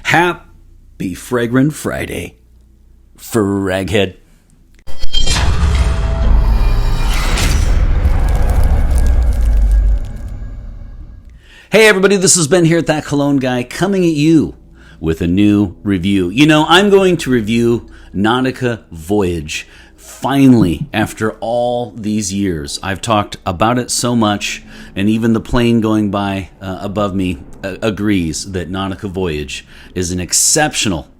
Happy Fragrant Friday, Fraghead. Hey everybody, this is Ben here at That Cologne Guy, coming at you with a new review. You know, I'm going to review Nautica Voyage. Finally, after all these years, I've talked about it so much, and even the plane going by above me agrees that Nautica Voyage is an exceptional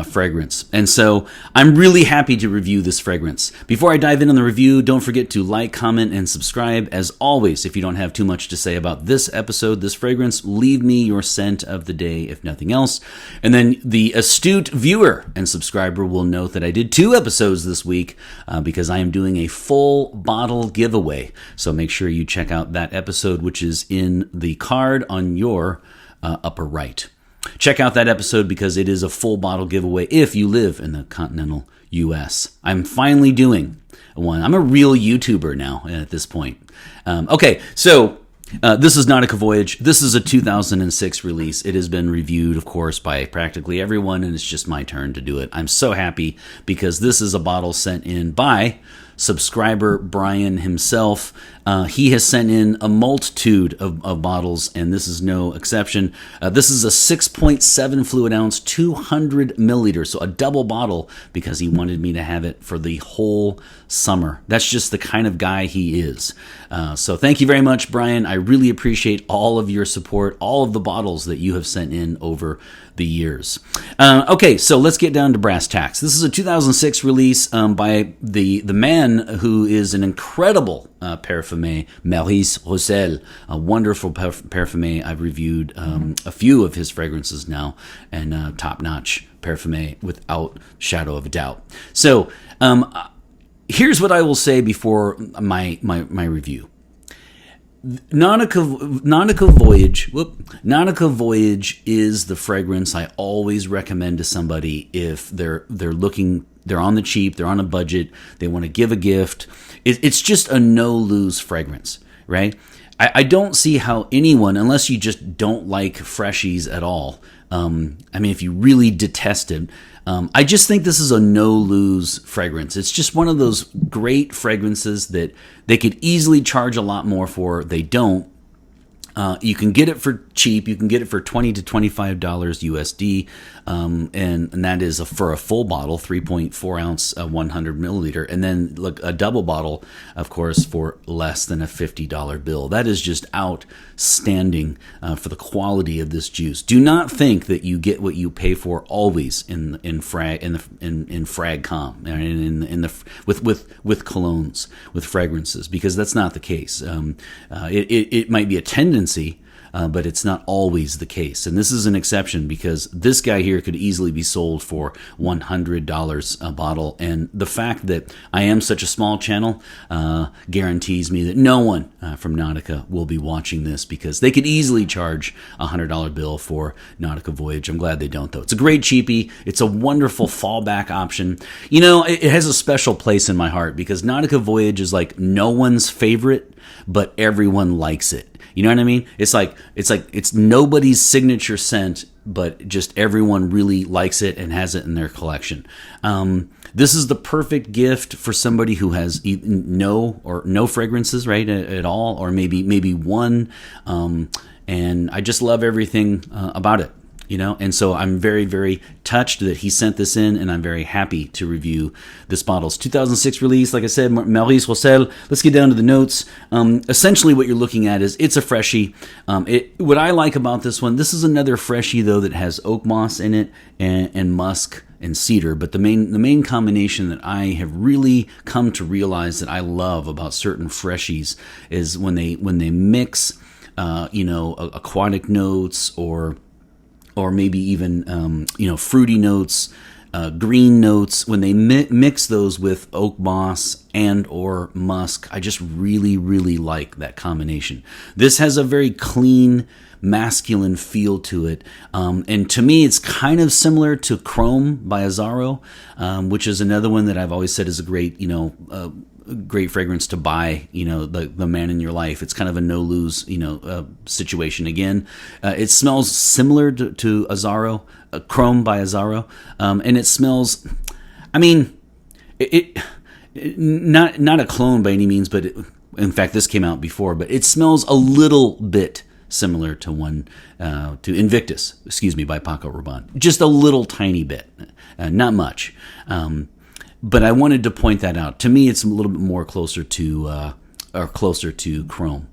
fragrance. And so I'm really happy to review this fragrance. Before I dive in on the review, don't forget to like, comment, and subscribe. As always, if you don't have too much to say about this episode, this fragrance, leave me your scent of the day, if nothing else. And then the astute viewer and subscriber will note that I did 2 episodes this week because I am doing a full bottle giveaway. So make sure you check out that episode, which is in the card on your upper right. Check out that episode because it is a full bottle giveaway if you live in the continental U.S. I'm finally doing one. I'm a real YouTuber now at this point. Okay, so this is Nautica Voyage. This is a 2006 release. It has been reviewed, of course, by practically everyone, and it's just my turn to do it. I'm so happy because this is a bottle sent in by subscriber Brian himself. He has sent in a multitude of bottles, and this is no exception. This is a 6.7 fluid ounce, 200 milliliters, so a double bottle because he wanted me to have it for the whole summer. That's just the kind of guy he is. So thank you very much, Brian. I really appreciate all of your support, all of the bottles that you have sent in over the years. Okay, so let's get down to brass tacks. This is a 2006 release by the man who is an incredible parfumé, Maurice Roussel, a wonderful parfumé. I've reviewed a few of his fragrances now, and top-notch parfumé without shadow of a doubt. So here's what I will say before my review. Nautica Voyage is the fragrance I always recommend to somebody if they're on the cheap, they're on a budget, they want to give a gift. It's just a no-lose fragrance, right? I don't see how anyone, unless you just don't like freshies at all, I mean, if you really detest it, I just think this is a no-lose fragrance. It's just one of those great fragrances that they could easily charge a lot more for. They don't. You can get it for cheap. You can get it for $20 to $25 USD, and that is for a full bottle, 3.4 ounce, 100 milliliter, and then look, a double bottle, of course, for less than a $50 bill. That is just outstanding for the quality of this juice. Do not think that you get what you pay for always in fragcom, with colognes, with fragrances, because that's not the case. It might be a tendency. But it's not always the case. And this is an exception because this guy here could easily be sold for $100 a bottle. And the fact that I am such a small channel guarantees me that no one from Nautica will be watching this because they could easily charge a $100 bill for Nautica Voyage. I'm glad they don't, though. It's a great cheapie. It's a wonderful fallback option. You know, it has a special place in my heart because Nautica Voyage is like no one's favorite, but everyone likes it. You know what I mean? It's nobody's signature scent, but just everyone really likes it and has it in their collection. This is the perfect gift for somebody who has no fragrances, right, at all, or maybe one. And I just love everything about it. You know, and so I'm very, very touched that he sent this in, and I'm very happy to review this bottle's 2006 release. Like I said, Maurice Roussel. Let's get down to the notes. Essentially, what you're looking at is it's a freshie. What I like about this one, this is another freshie though that has oak moss in it and musk and cedar. But the main combination that I have really come to realize that I love about certain freshies is when they mix, aquatic notes or maybe even fruity notes, green notes. When they mix those with oak moss and or musk, I just really, really like that combination. This has a very clean, masculine feel to it, and to me, it's kind of similar to Chrome by Azzaro, which is another one that I've always said is a great, great fragrance to buy, the man in your life. It's kind of a no-lose, situation. Again, it smells similar to Azzaro, Chrome by Azzaro, and it smells, not a clone by any means, but in fact, this came out before, but it smells a little bit similar to to Invictus, by Paco Rabanne. Just a little tiny bit, not much. But I wanted to point that out. To me, it's a little bit more closer to Chrome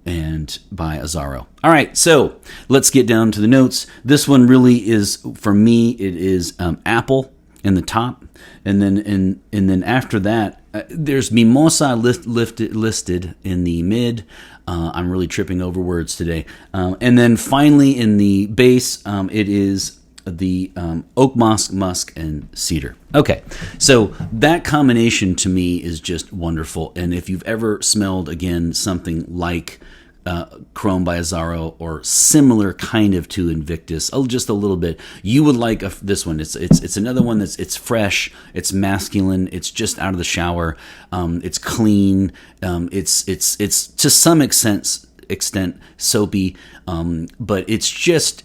and by Azzaro. All right, so let's get down to the notes. This one really is, for me, it is apple in the top, and then after that, there's mimosa listed in the mid. I'm really tripping over words today. And then finally in the base, it is the oak moss, musk, and cedar. Okay, so that combination to me is just wonderful. And if you've ever smelled, again, something like Chrome by Azzaro or similar kind of to Invictus, just a little bit, you would like this one. It's another one it's fresh, it's masculine, it's just out of the shower, it's clean, it's to some extent soapy, but it's just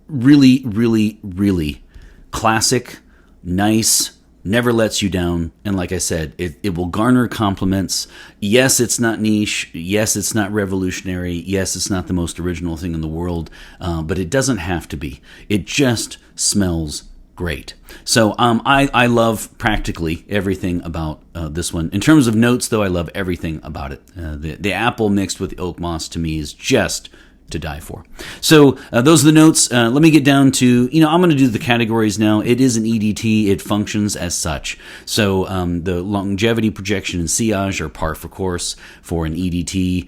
really, really, really classic, nice, never lets you down, and like I said, it will garner compliments. Yes, it's not niche. Yes, it's not revolutionary. Yes, it's not the most original thing in the world, but it doesn't have to be. It just smells great. So I love practically everything about this one. In terms of notes, though, I love everything about it. The apple mixed with the oak moss to me is just to die for. So those are the notes. Let me get down to, I'm going to do the categories now. It is an EDT. It functions as such. So the longevity, projection, and sillage are par for course for an EDT.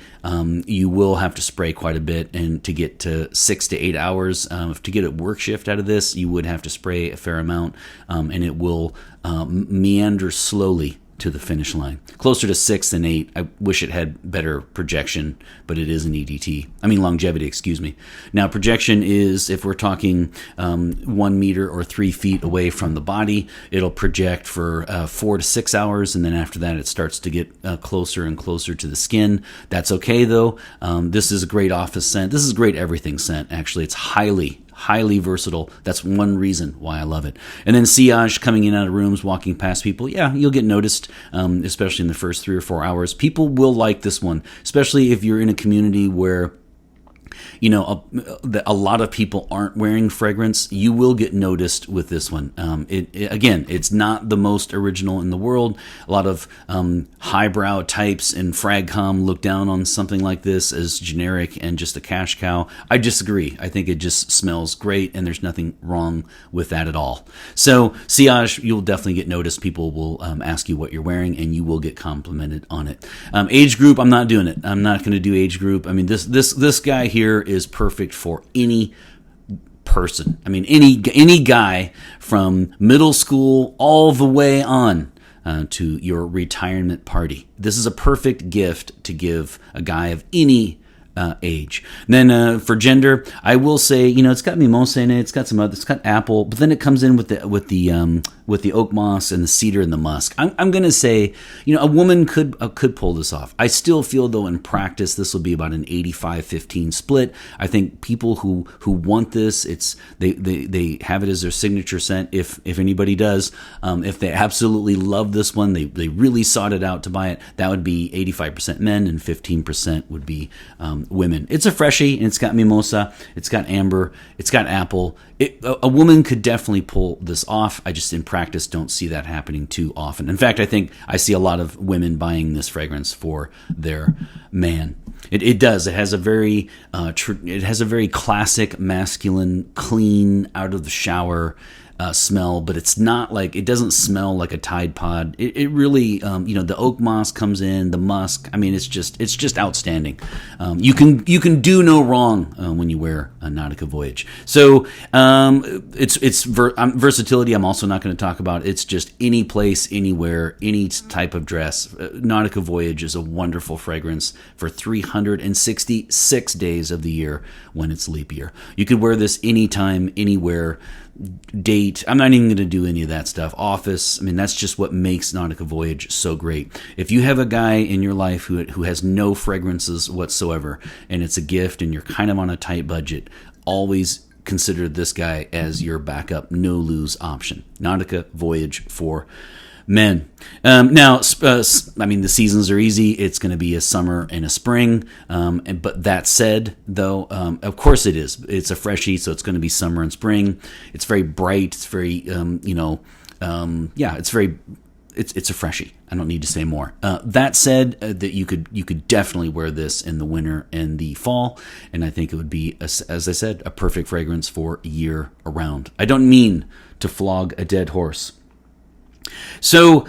You will have to spray quite a bit, and to get to 6 to 8 hours, to get a work shift out of this, you would have to spray a fair amount, and it will meander slowly to the finish line. Closer to 6 than 8. I wish it had better projection, but it is an EDT. Longevity, excuse me. Now, projection is, if we're talking 1 meter or 3 feet away from the body, it'll project for 4 to 6 hours, and then after that, it starts to get closer and closer to the skin. That's okay, though. This is a great office scent. This is a great everything scent, actually. It's highly versatile. That's one reason why I love it. And then sillage, coming in and out of rooms, walking past people. Yeah, you'll get noticed, especially in the first 3 or 4 hours. People will like this one, especially if you're in a community where a lot of people aren't wearing fragrance. You will get noticed with this one. Again, it's not the most original in the world. A lot of highbrow types in Fragcom look down on something like this as generic and just a cash cow. I disagree. I think it just smells great, and there's nothing wrong with that at all. So sillage, you'll definitely get noticed. People will ask you what you're wearing, and you will get complimented on it. Age group, I'm not doing it. I'm not going to do age group. This guy here is perfect for any person. Any guy from middle school all the way on to your retirement party. This is a perfect gift to give a guy of any age. And then for gender, I will say, it's got mimosa in it. It's got some other. It's got apple, but then it comes in with the oak moss and the cedar and the musk. I'm going to say, a woman could pull this off. I still feel, though, in practice, this will be about an 85-15 split. I think people who want this, they have it as their signature scent. If anybody does, if they absolutely love this one, they really sought it out to buy it. That would be 85% men and 15% would be women. It's a freshie, and it's got mimosa, it's got amber, it's got apple. A woman could definitely pull this off. I just in practice don't see that happening too often. In fact, I think I see a lot of women buying this fragrance for their man. It does. It has a very classic, masculine, clean, out of the shower smell, but it's not like, it doesn't smell like a Tide Pod. It really, the oak moss comes in, the musk. It's just outstanding. You can do no wrong when you wear a Nautica Voyage. So it's versatility. I'm also not going to talk about. It's just any place, anywhere, any type of dress. Nautica Voyage is a wonderful fragrance for 366 days of the year when it's leap year. You could wear this anytime, anywhere. date. I'm not even going to do any of that stuff. Office. I mean, that's just what makes Nautica Voyage so great. If you have a guy in your life who has no fragrances whatsoever, and it's a gift, and you're kind of on a tight budget, always consider this guy as your backup, no lose option. Nautica Voyage for men. Now, I mean, the seasons are easy. It's going to be a summer and a spring. But that said, though, of course it is. It's a freshie, so it's going to be summer and spring. It's very bright. It's very, it's a freshie. I don't need to say more. That said, that you could definitely wear this in the winter and the fall, and I think it would be, as I said, a perfect fragrance for year around. I don't mean to flog a dead horse. So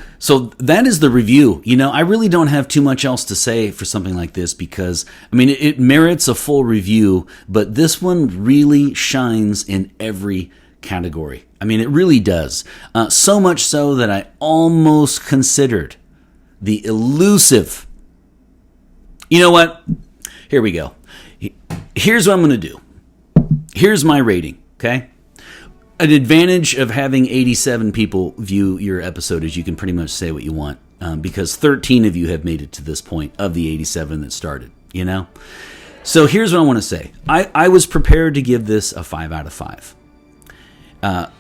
that is the review. I really don't have too much else to say for something like this because, I mean, it merits a full review, but this one really shines in every category. I mean, it really does. So much so that I almost considered the elusive. You know what? Here we go. Here's what I'm going to do. Here's my rating, okay? An advantage of having 87 people view your episode is you can pretty much say what you want because 13 of you have made it to this point of the 87 that started, So here's what I want to say. I was prepared to give this a 5 out of 5. I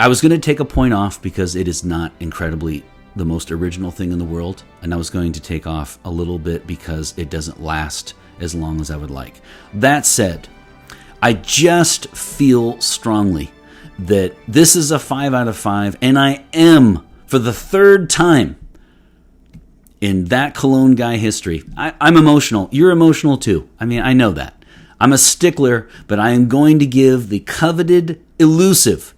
was going to take a point off because it is not incredibly the most original thing in the world, and I was going to take off a little bit because it doesn't last as long as I would like. That said, I just feel strongly that this is a 5 out of 5, and I am, for the third time in That Cologne Guy history, I'm emotional. You're emotional too. I mean, I know that. I'm a stickler, but I am going to give the coveted elusive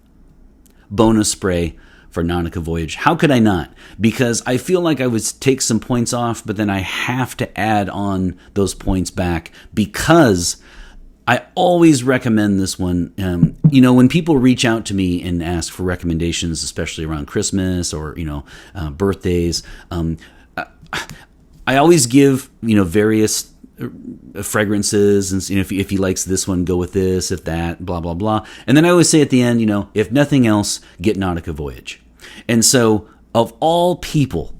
bonus spray for Nautica Voyage. How could I not? Because I feel like I would take some points off, but then I have to add on those points back because I always recommend this one. When people reach out to me and ask for recommendations, especially around Christmas or, birthdays, I always give, various fragrances and, if he likes this one, go with this, if that, blah, blah, blah. And then I always say at the end, if nothing else, get Nautica Voyage. And so of all people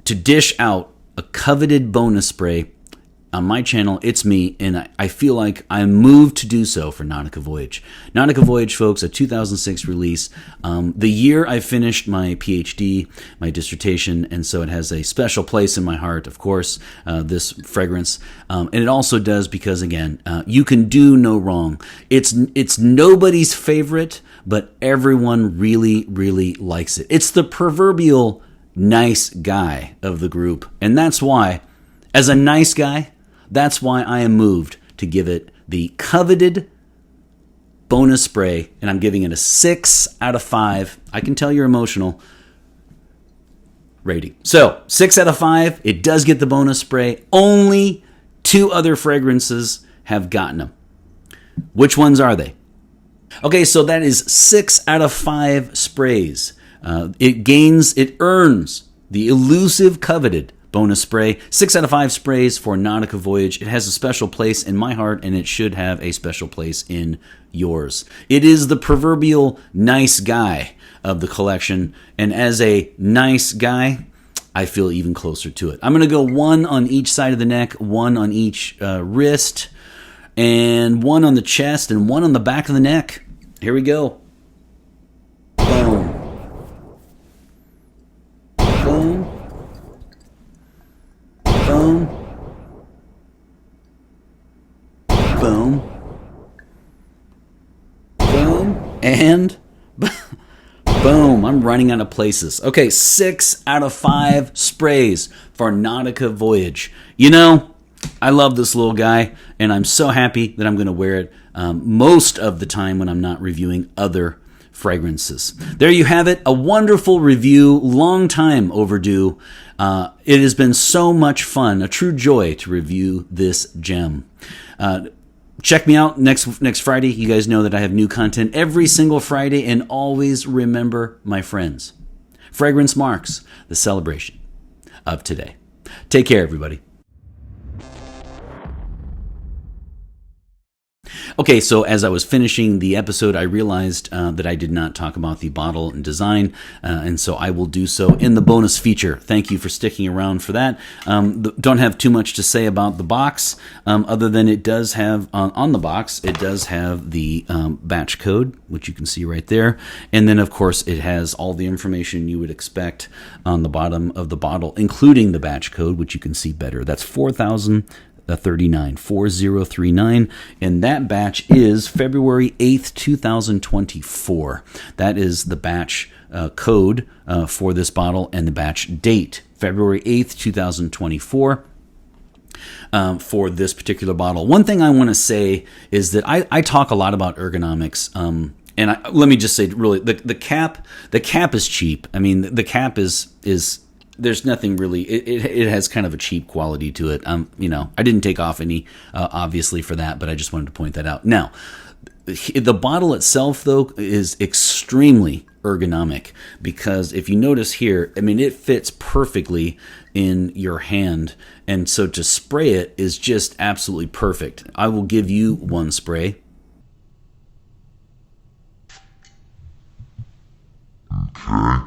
to dish out a coveted bonus spray, on my channel, it's me, and I feel like I'm moved to do so for Nautica Voyage. Nautica Voyage, folks, a 2006 release. The year I finished my PhD, my dissertation, and so it has a special place in my heart, of course, this fragrance. And it also does because, again, you can do no wrong. It's nobody's favorite, but everyone really, really likes it. It's the proverbial nice guy of the group, and that's why, as a nice guy, that's why I am moved to give it the coveted bonus spray, and I'm giving it a 6 out of 5. I can tell you're emotional rating. So, 6 out of 5. It does get the bonus spray. Only 2 other fragrances have gotten them. Which ones are they? Okay, so that is 6 out of 5 sprays. It earns the elusive coveted bonus spray. 6 out of 5 sprays for Nautica Voyage. It has a special place in my heart, and it should have a special place in yours. It is the proverbial nice guy of the collection, and as a nice guy, I feel even closer to it. I'm going to go 1 on each side of the neck, 1 on each wrist, and 1 on the chest, and 1 on the back of the neck. Here we go. Boom. Boom. Boom. Boom. Boom. And boom. I'm running out of places. Okay, 6 out of 5 sprays for Nautica Voyage. I love this little guy, and I'm so happy that I'm going to wear it most of the time when I'm not reviewing other fragrances. There you have it, a wonderful review, long time overdue. It has been so much fun, a true joy to review this gem. Check me out next Friday. You guys know that I have new content every single Friday, and always remember, my friends, fragrance marks the celebration of today. Take care, everybody. Okay, so as I was finishing the episode, I realized that I did not talk about the bottle and design, and so I will do so in the bonus feature. Thank you for sticking around for that. Don't have too much to say about the box, other than it does have, on the box, it does have the batch code, which you can see right there, and then of course it has all the information you would expect on the bottom of the bottle, including the batch code, which you can see better. That's 4039, and that batch is February 8th, 2024. That is the batch code for this bottle, and the batch date, February 8th, 2024. For this particular bottle. One thing I want to say is that I talk a lot about ergonomics, and let me just say, really, the cap is cheap. I mean, the cap is there's nothing really. It has kind of a cheap quality to it. I didn't take off any, obviously, for that, but I just wanted to point that out. Now, the bottle itself, though, is extremely ergonomic, because if you notice here, I mean, it fits perfectly in your hand, and so to spray it is just absolutely perfect. I will give you one spray. Okay.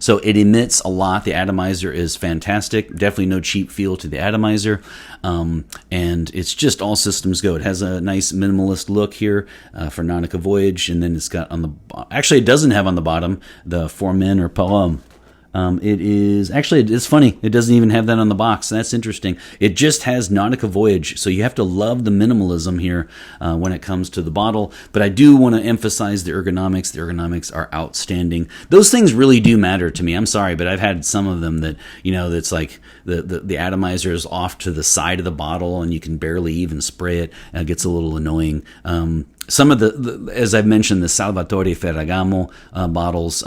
So it emits a lot. The atomizer is fantastic. Definitely no cheap feel to the atomizer. And it's just all systems go. It has a nice minimalist look here for Nautica Voyage. And then it's got on the... Actually, it doesn't have on the bottom the For Men or Poem. It is... Actually, it's funny. It doesn't even have that on the box. That's interesting. It just has Nautica Voyage. So you have to love the minimalism here when it comes to the bottle. But I do want to emphasize the ergonomics. The ergonomics are outstanding. Those things really do matter to me. I'm sorry, but I've had some of them that, that's like the atomizer is off to the side of the bottle and you can barely even spray it. It gets a little annoying. Some of the, as I've mentioned, the Salvatore Ferragamo bottles,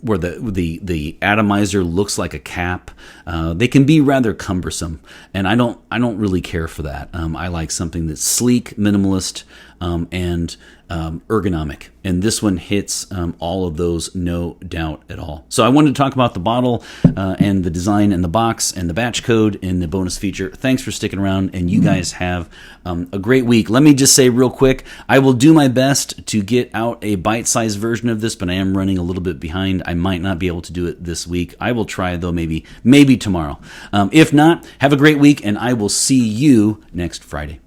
where the atomizer looks like a cap, they can be rather cumbersome, and I don't really care for that. I like something that's sleek, minimalist, and ergonomic, and this one hits all of those, no doubt at all. So I wanted to talk about the bottle and the design and the box and the batch code and the bonus feature. Thanks for sticking around, and you guys have a great week. Let me just say real quick, I will do my best to get out a bite-sized version of this, but I am running a little bit behind. I might not be able to do it this week. I will try, though, maybe tomorrow. If not, have a great week, and I will see you next Friday.